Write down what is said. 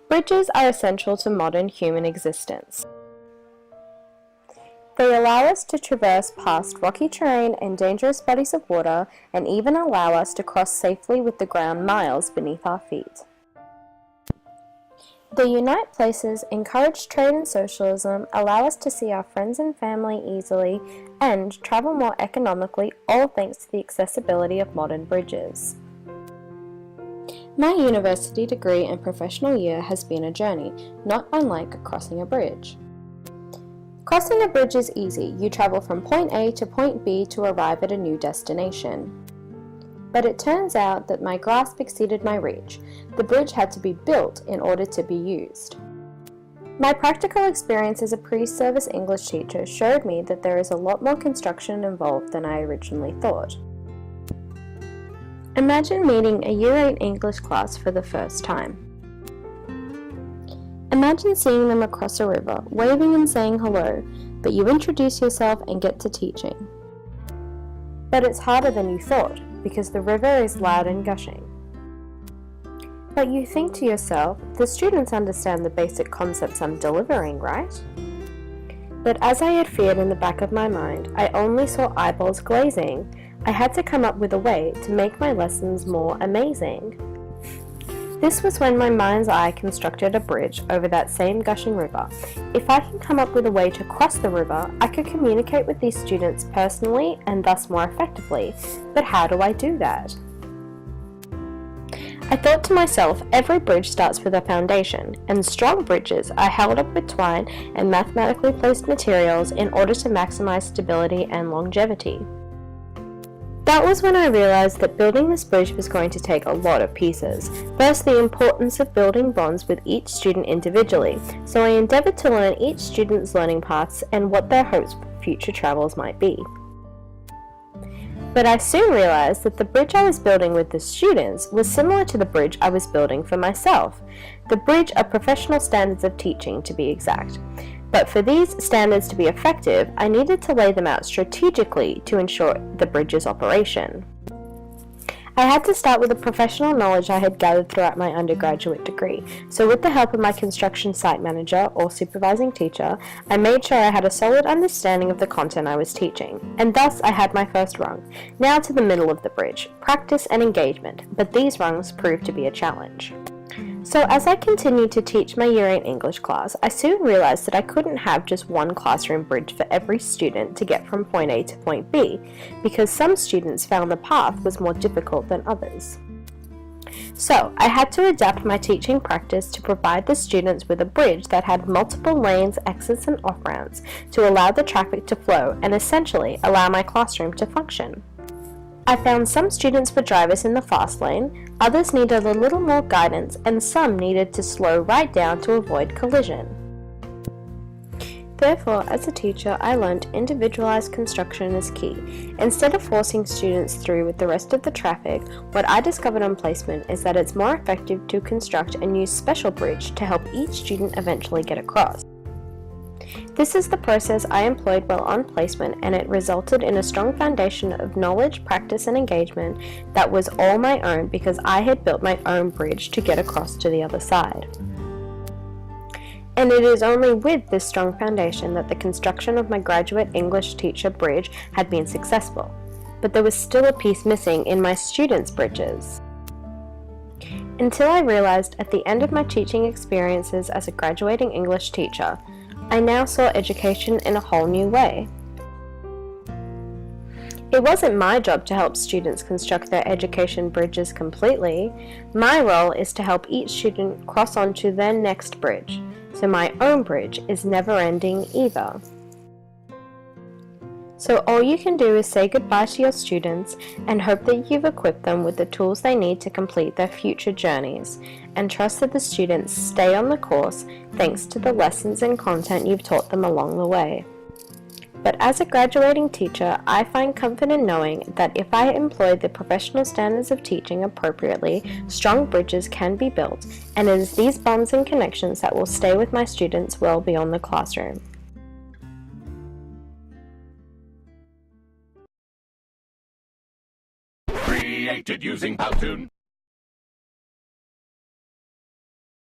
Bridges are essential to modern human existence. They allow us to traverse past rocky terrain and dangerous bodies of water, and even allow us to cross safely with the ground miles beneath our feet. They unite places, encourage trade and socialism, allow us to see our friends and family easily, and travel more economically, all thanks to the accessibility of modern bridges. My university degree and professional year has been a journey, not unlike crossing a bridge. Crossing a bridge is easy. You travel from point A to point B to arrive at a new destination. But it turns out that my grasp exceeded my reach. The bridge had to be built in order to be used. My practical experience as a pre-service English teacher showed me that there is a lot more construction involved than I originally thought. Imagine meeting a Year 8 English class for the first time. Imagine seeing them across a river, waving and saying hello, but you introduce yourself and get to teaching. But it's harder than you thought, because the river is loud and gushing. But you think to yourself, the students understand the basic concepts I'm delivering, right? But as I had feared in the back of my mind, I only saw eyeballs glazing. I had to come up with a way to make my lessons more amazing. This was when my mind's eye constructed a bridge over that same gushing river. If I can come up with a way to cross the river, I could communicate with these students personally and thus more effectively. But how do I do that? I thought to myself, every bridge starts with a foundation, and strong bridges are held up with twine and mathematically placed materials in order to maximize stability and longevity. That was when I realized that building this bridge was going to take a lot of pieces. First, the importance of building bonds with each student individually, so I endeavored to learn each student's learning paths and what their hopes for future travels might be. But I soon realized that the bridge I was building with the students was similar to the bridge I was building for myself. The bridge are professional standards of teaching, to be exact. But for these standards to be effective, I needed to lay them out strategically to ensure the bridge's operation. I had to start with the professional knowledge I had gathered throughout my undergraduate degree, so with the help of my construction site manager or supervising teacher, I made sure I had a solid understanding of the content I was teaching, and thus I had my first rung. Now to the middle of the bridge, practice and engagement, but these rungs proved to be a challenge. So as I continued to teach my Year 8 English class, I soon realized that I couldn't have just one classroom bridge for every student to get from point A to point B, because some students found the path was more difficult than others. So I had to adapt my teaching practice to provide the students with a bridge that had multiple lanes, exits and off-ramps to allow the traffic to flow and essentially allow my classroom to function. I found some students were drivers in the fast lane, others needed a little more guidance, and some needed to slow right down to avoid collision. Therefore, as a teacher, I learned individualized construction is key. Instead of forcing students through with the rest of the traffic, what I discovered on placement is that it's more effective to construct and use special bridge to help each student eventually get across. This is the process I employed while on placement, and it resulted in a strong foundation of knowledge, practice, and engagement that was all my own because I had built my own bridge to get across to the other side. And it is only with this strong foundation that the construction of my graduate English teacher bridge had been successful. But there was still a piece missing in my students' bridges. Until I realized at the end of my teaching experiences as a graduating English teacher, I now saw education in a whole new way. It wasn't my job to help students construct their education bridges completely. My role is to help each student cross onto their next bridge, so my own bridge is never ending either. So all you can do is say goodbye to your students and hope that you've equipped them with the tools they need to complete their future journeys, and trust that the students stay on the course thanks to the lessons and content you've taught them along the way. But as a graduating teacher, I find comfort in knowing that if I employ the professional standards of teaching appropriately, strong bridges can be built, and it is these bonds and connections that will stay with my students well beyond the classroom. Created using Powtoon.